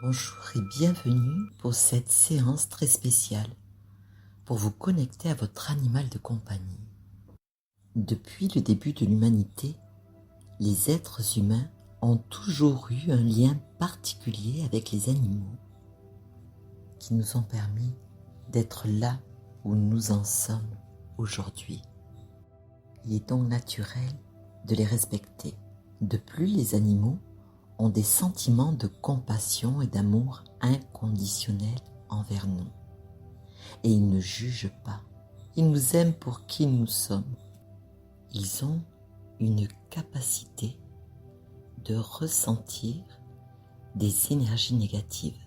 Bonjour et bienvenue pour cette séance très spéciale pour vous connecter à votre animal de compagnie. Depuis le début de l'humanité, les êtres humains ont toujours eu un lien particulier avec les animaux qui nous ont permis d'être là où nous en sommes aujourd'hui. Il est donc naturel de les respecter. De plus, les animaux ont des sentiments de compassion et d'amour inconditionnel envers nous. Et ils ne jugent pas. Ils nous aiment pour qui nous sommes. Ils ont une capacité de ressentir des énergies négatives.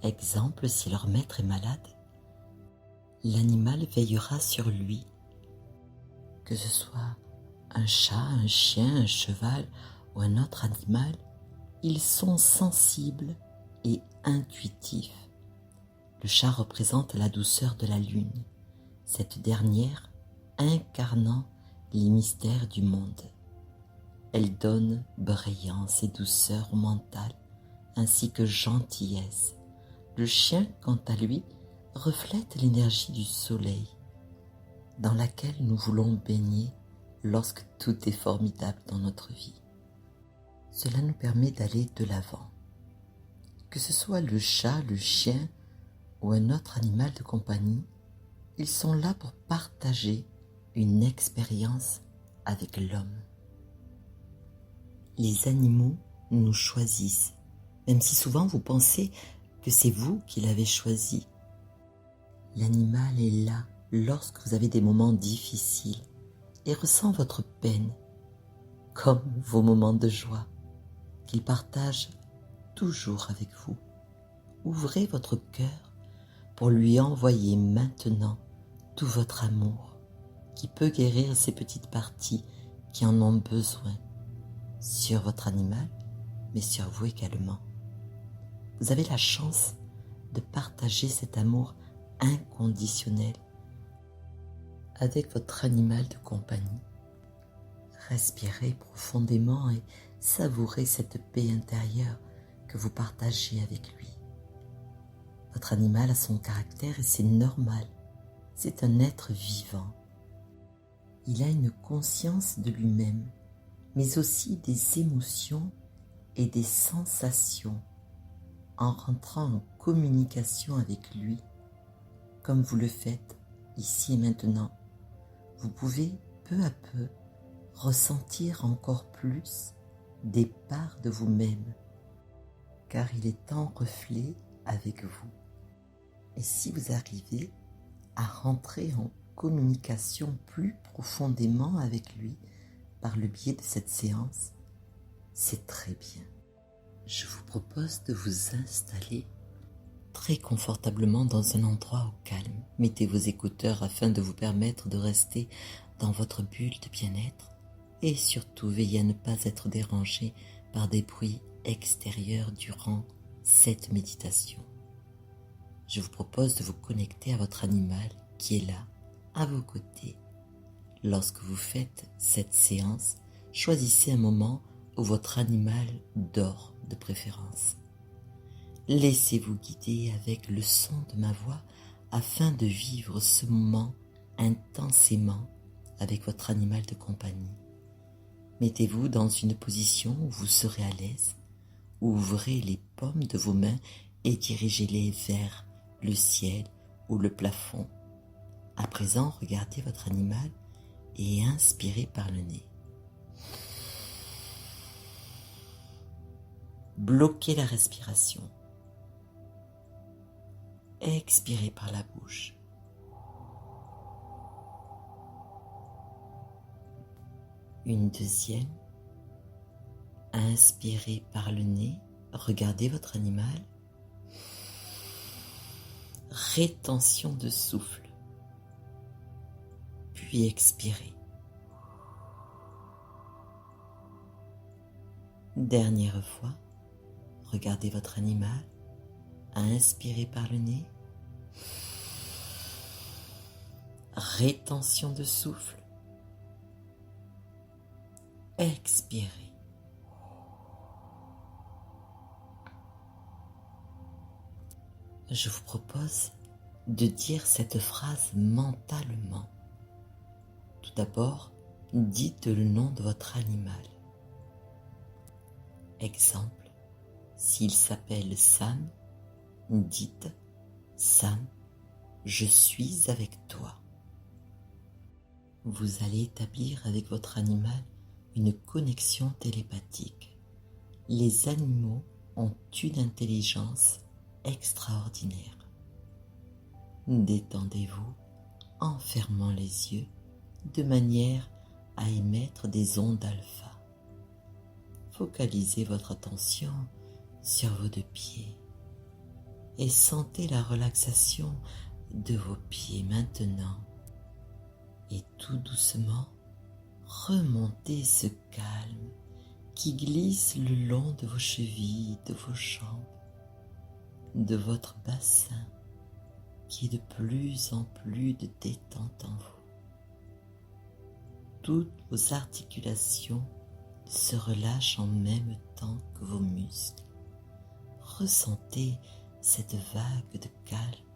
Exemple, si leur maître est malade, l'animal veillera sur lui. Que ce soit un chat, un chien, un cheval ou un autre animal, ils sont sensibles et intuitifs. Le chat représente la douceur de la lune, cette dernière incarnant les mystères du monde. Elle donne brillance et douceur au mental, ainsi que gentillesse. Le chien, quant à lui, reflète l'énergie du soleil, dans laquelle nous voulons baigner lorsque tout est formidable dans notre vie. Cela nous permet d'aller de l'avant. Que ce soit le chat, le chien ou un autre animal de compagnie, ils sont là pour partager une expérience avec l'homme. Les animaux nous choisissent, même si souvent vous pensez que c'est vous qui l'avez choisi. L'animal est là lorsque vous avez des moments difficiles et ressent votre peine, comme vos moments de joie, qu'il partage toujours avec vous. Ouvrez votre cœur pour lui envoyer maintenant tout votre amour qui peut guérir ces petites parties qui en ont besoin sur votre animal, mais sur vous également. Vous avez la chance de partager cet amour inconditionnel avec votre animal de compagnie. Respirez profondément et savourez cette paix intérieure que vous partagez avec lui. Votre animal a son caractère et c'est normal. C'est un être vivant. Il a une conscience de lui-même, mais aussi des émotions et des sensations en rentrant en communication avec lui, comme vous le faites ici et maintenant. Vous pouvez peu à peu ressentir encore plus des parts de vous-même, car il est en reflet avec vous. Et si vous arrivez à rentrer en communication plus profondément avec lui par le biais de cette séance, c'est très bien. Je vous propose de vous installer très confortablement dans un endroit au calme. Mettez vos écouteurs afin de vous permettre de rester dans votre bulle de bien-être et surtout veillez à ne pas être dérangé par des bruits extérieurs durant cette méditation. Je vous propose de vous connecter à votre animal qui est là, à vos côtés. Lorsque vous faites cette séance, choisissez un moment où votre animal dort de préférence. Laissez-vous guider avec le son de ma voix afin de vivre ce moment intensément avec votre animal de compagnie. Mettez-vous dans une position où vous serez à l'aise, ouvrez les paumes de vos mains et dirigez-les vers le ciel ou le plafond. À présent, regardez votre animal et inspirez par le nez. Bloquez la respiration. Expirez par la bouche. Une deuxième. Inspirez par le nez. Regardez votre animal. Rétention de souffle. Puis expirez. Dernière fois. Regardez votre animal. Inspirez par le nez. Rétention de souffle. Expirez. je vous propose de dire cette phrase mentalement. Tout d'abord, dites le nom de votre animal. Exemple, s'il s'appelle Sam, dites « Sam, je suis avec toi ». Vous allez établir avec votre animal une connexion télépathique. Les animaux ont une intelligence extraordinaire. Détendez-vous en fermant les yeux de manière à émettre des ondes alpha. Focalisez votre attention sur vos deux pieds et sentez la relaxation de vos pieds maintenant. Et tout doucement, remontez ce calme qui glisse le long de vos chevilles, de vos jambes, de votre bassin qui est de plus en plus de détente en vous. Toutes vos articulations se relâchent en même temps que vos muscles. Ressentez cette vague de calme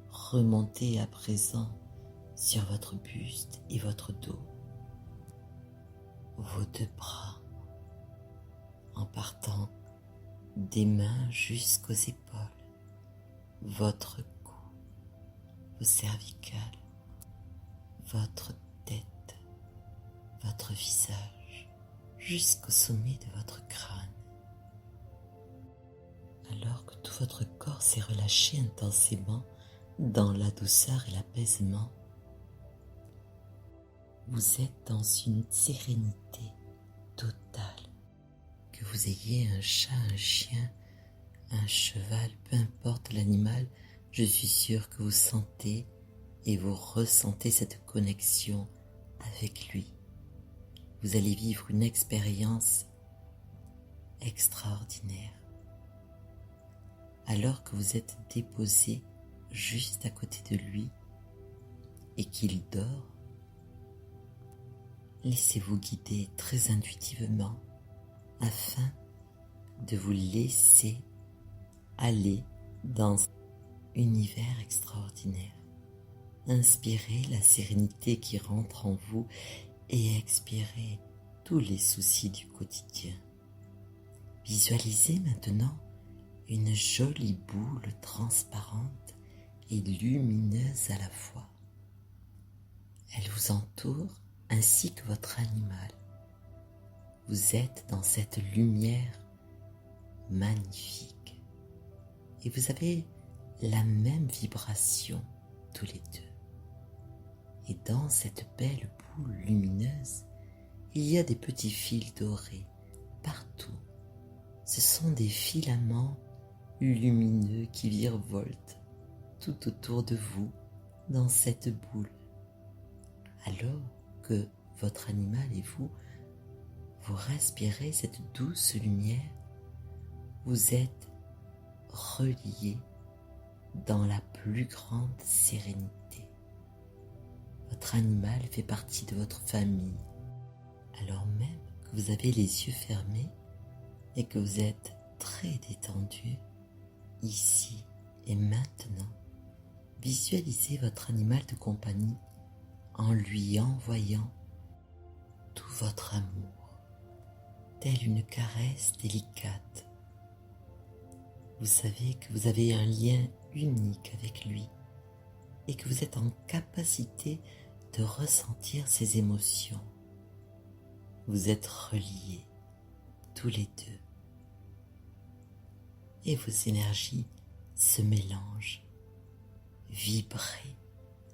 remonter à présent sur votre buste et votre dos, vos deux bras, en partant des mains jusqu'aux épaules, votre cou, vos cervicales, votre tête, votre visage, jusqu'au sommet de votre crâne. Alors que tout votre corps s'est relâché intensément dans la douceur et l'apaisement, vous êtes dans une sérénité totale. Que vous ayez un chat, un chien, un cheval, peu importe l'animal, je suis sûr que vous sentez et vous ressentez cette connexion avec lui. Vous allez vivre une expérience extraordinaire. Alors que vous êtes déposé juste à côté de lui et qu'il dort, laissez-vous guider très intuitivement afin de vous laisser aller dans un univers extraordinaire. Inspirez la sérénité qui rentre en vous et expirez tous les soucis du quotidien. Visualisez maintenant une jolie boule transparente et lumineuse à la fois. Elle vous entoure ainsi que votre animal. Vous êtes dans cette lumière magnifique et vous avez la même vibration tous les deux. Et dans cette belle boule lumineuse, il y a des petits fils dorés partout. Ce sont des filaments lumineux qui virevoltent tout autour de vous dans cette boule. Alors que votre animal et vous respirez cette douce lumière, vous êtes reliés dans la plus grande sérénité. Votre animal fait partie de votre famille, alors même que vous avez les yeux fermés et que vous êtes très détendu, ici et maintenant. Visualisez votre animal de compagnie en lui envoyant tout votre amour, telle une caresse délicate. Vous savez que vous avez un lien unique avec lui et que vous êtes en capacité de ressentir ses émotions. Vous êtes reliés tous les deux et vos énergies se mélangent. Vibrez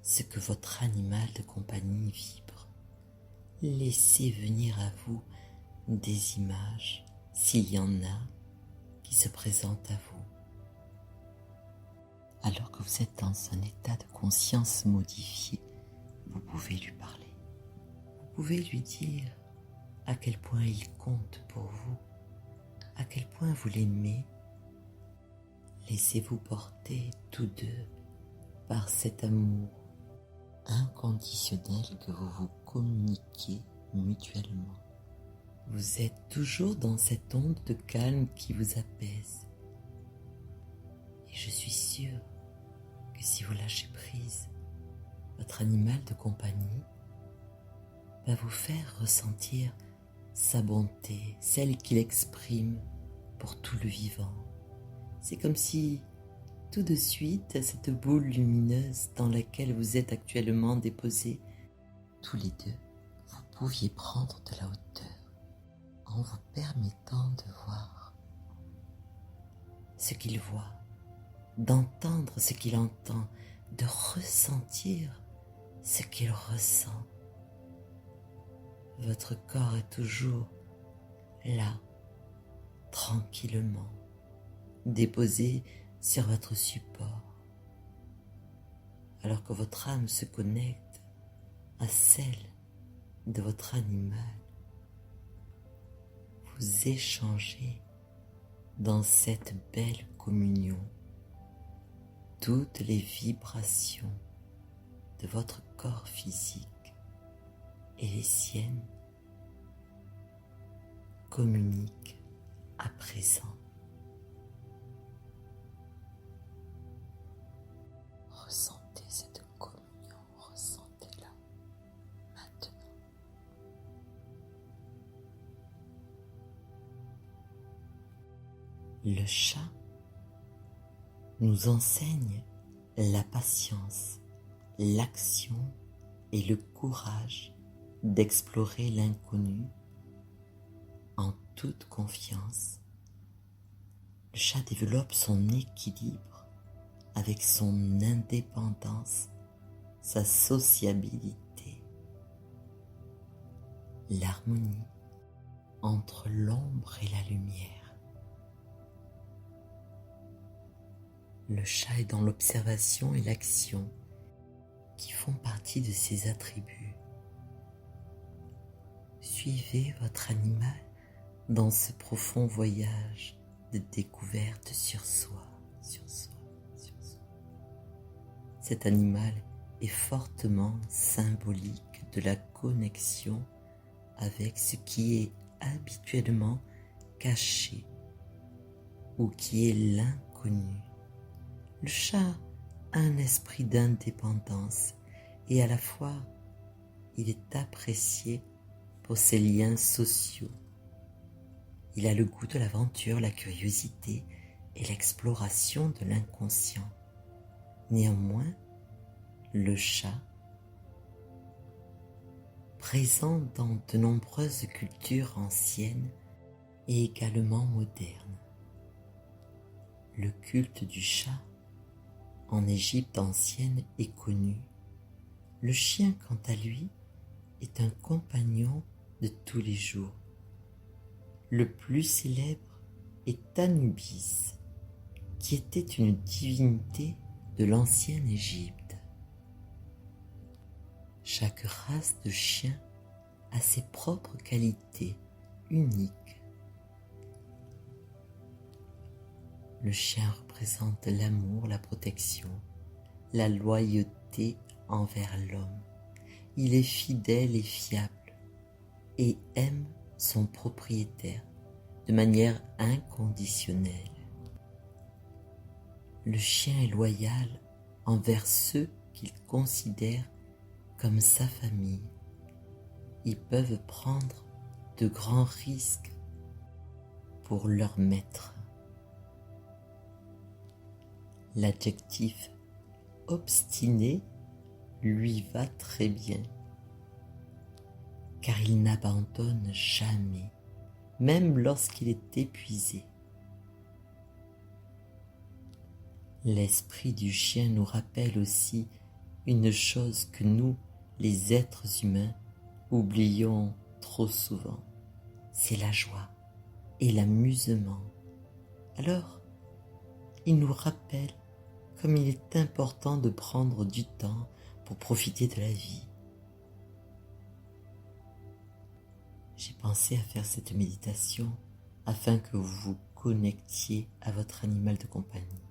ce que votre animal de compagnie vibre. Laissez venir à vous des images, s'il y en a, qui se présentent à vous. Alors que vous êtes dans un état de conscience modifié, vous pouvez lui parler. Vous pouvez lui dire à quel point il compte pour vous, à quel point vous l'aimez. Laissez-vous porter tous deux par cet amour inconditionnel que vous vous communiquez mutuellement. Vous êtes toujours dans cette onde de calme qui vous apaise. Et je suis sûre que si vous lâchez prise, votre animal de compagnie va vous faire ressentir sa bonté, celle qu'il exprime pour tout le vivant. C'est comme si, tout de suite, cette boule lumineuse dans laquelle vous êtes actuellement déposés, tous les deux, vous pouviez prendre de la hauteur en vous permettant de voir ce qu'il voit, d'entendre ce qu'il entend, de ressentir ce qu'il ressent. Votre corps est toujours là, tranquillement, déposé sur votre support, alors que votre âme se connecte à celle de votre animal. Vous échangez dans cette belle communion toutes les vibrations de votre corps physique et les siennes communiquent à présent. Ressentez cette communion, ressentez-la maintenant. Le chat nous enseigne la patience, l'action et le courage d'explorer l'inconnu en toute confiance. Le chat développe son équilibre avec son indépendance, sa sociabilité, l'harmonie entre l'ombre et la lumière. Le chat est dans l'observation et l'action qui font partie de ses attributs. Suivez votre animal dans ce profond voyage de découverte sur soi, sur soi, sur soi. Cet animal est fortement symbolique de la connexion avec ce qui est habituellement caché ou qui est l'inconnu. Le chat a un esprit d'indépendance et à la fois il est apprécié pour ses liens sociaux. Il a le goût de l'aventure, la curiosité et l'exploration de l'inconscient. Néanmoins, le chat, présent dans de nombreuses cultures anciennes et également modernes. Le culte du chat en Égypte ancienne est connu. Le chien, quant à lui, est un compagnon de tous les jours. Le plus célèbre est Anubis, qui était une divinité de l'ancienne Égypte. Chaque race de chien a ses propres qualités uniques. Le chien représente l'amour, la protection, la loyauté envers l'homme. Il est fidèle et fiable et aime son propriétaire de manière inconditionnelle. Le chien est loyal envers ceux qu'il considère comme sa famille. Ils peuvent prendre de grands risques pour leur maître. L'adjectif obstiné lui va très bien, car il n'abandonne jamais, même lorsqu'il est épuisé. L'esprit du chien nous rappelle aussi une chose que nous, les êtres humains, oublions trop souvent, c'est la joie et l'amusement. Alors, il nous rappelle comme il est important de prendre du temps pour profiter de la vie. J'ai pensé à faire cette méditation afin que vous vous connectiez à votre animal de compagnie,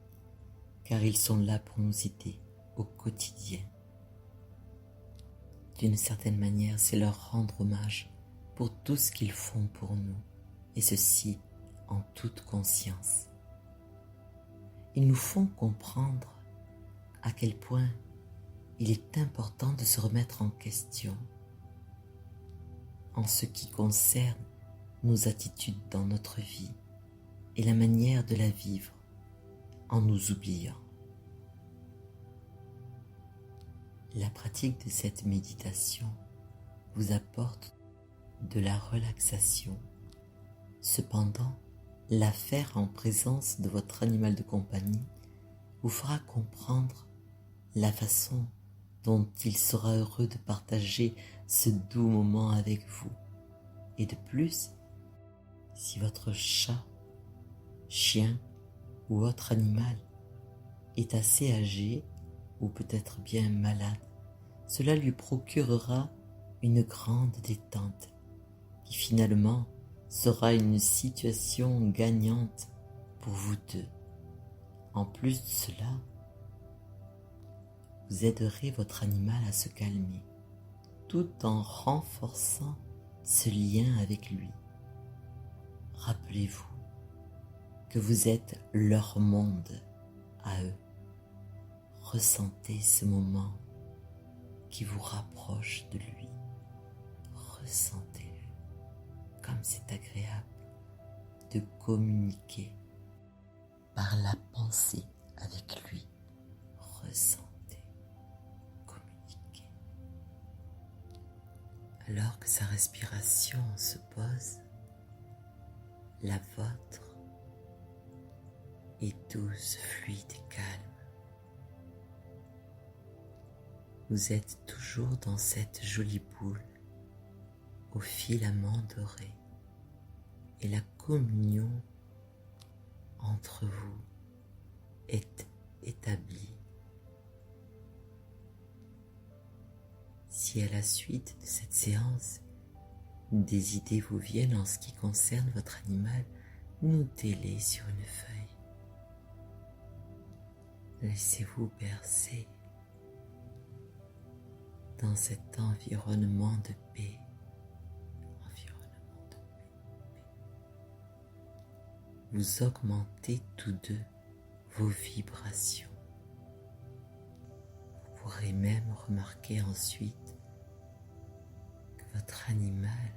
car ils sont là pour nous aider au quotidien. D'une certaine manière, c'est leur rendre hommage pour tout ce qu'ils font pour nous, et ceci en toute conscience. ils nous font comprendre à quel point il est important de se remettre en question en ce qui concerne nos attitudes dans notre vie et la manière de la vivre en nous oubliant. La pratique de cette méditation vous apporte de la relaxation. Cependant, la faire en présence de votre animal de compagnie vous fera comprendre la façon dont il sera heureux de partager ce doux moment avec vous. Et de plus, si votre chat, chien ou autre animal est assez âgé ou peut-être bien malade, cela lui procurera une grande détente qui finalement sera une situation gagnante pour vous deux. En plus de cela, vous aiderez votre animal à se calmer tout en renforçant ce lien avec lui. Rappelez-vous que vous êtes leur monde à eux. Ressentez ce moment qui vous rapproche de lui. Ressentez-le comme c'est agréable de communiquer par la pensée avec lui. Ressentez, communiquez. Alors que sa respiration se pose, la vôtre est douce, fluide et calme. Vous êtes toujours dans cette jolie boule aux filaments dorés et la communion entre vous est établie. Si à la suite de cette séance, des idées vous viennent en ce qui concerne votre animal, notez-les sur une feuille. Laissez-vous bercer dans cet environnement de paix. Vous augmentez tous deux vos vibrations. Vous pourrez même remarquer ensuite que votre animal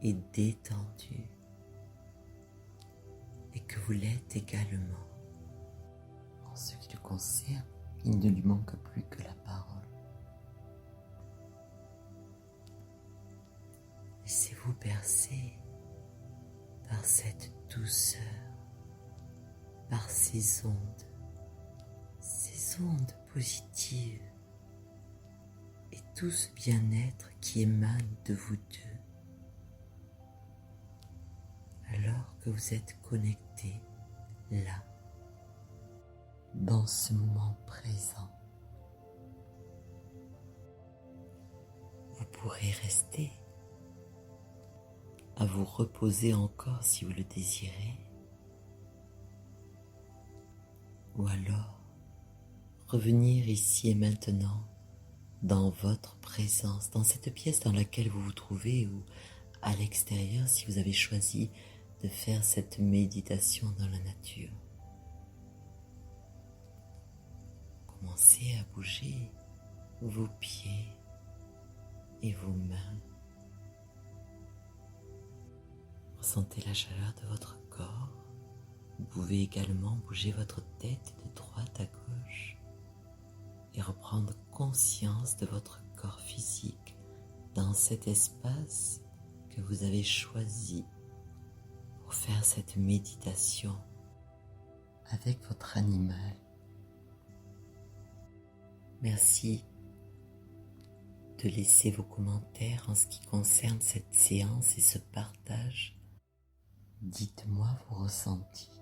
est détendu et que vous l'êtes également. En ce qui le concerne, il ne lui manque plus que la parole. Laissez-vous bercer par cette douceur, par ces ondes positives et tout ce bien-être qui émane de vous deux. Alors que vous êtes connectés là, dans ce moment présent, vous pourrez rester à vous reposer encore si vous le désirez, ou alors revenir ici et maintenant dans votre présence, dans cette pièce dans laquelle vous vous trouvez ou à l'extérieur si vous avez choisi de faire cette méditation dans la nature. Commencez à bouger vos pieds et vos mains. Ressentez la chaleur de votre corps. Vous pouvez également bouger votre tête de droite à gauche et reprendre conscience de votre corps physique dans cet espace que vous avez choisi pour faire cette méditation avec votre animal. Merci de laisser vos commentaires en ce qui concerne cette séance et ce partage. Dites-moi vos ressentis.